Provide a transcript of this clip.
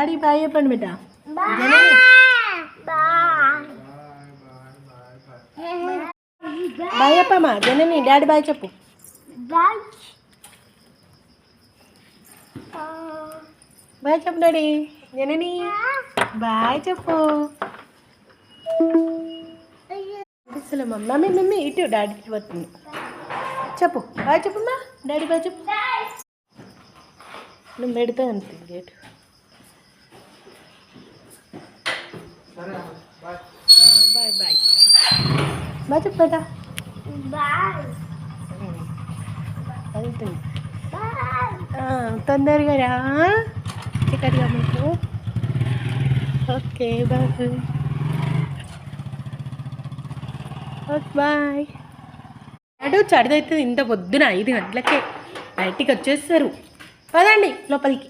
Daddy bye చెప్పండి బిడ్డ. Bye చెప్పమ్మా జనని. డాడీ బాయ్ చెప్పు. బాయ్ చెప్పు డాడీ. జనని బాయ్ చెప్పు. అసలు మమ్మీ మమ్మీ ఇటు డాడీకి వస్తుంది. చెప్పు బాయ్ చెప్పమ్మా. డాడీ బాయ్ చెప్పు. నువ్వు పెడితే అంతే గేట్. బాయ్ బాయ్ బాయ్ చెప్పు బేటా. వెళ్తుంది. తొందరగా రా ఇక్కడిగా మీకు. Okay bye. Okay bye. అడు చడిదవుతుంది ఇంత పొద్దున 5 గంటలకే బయటికి వచ్చేస్తారు. పదండి లోపలికి.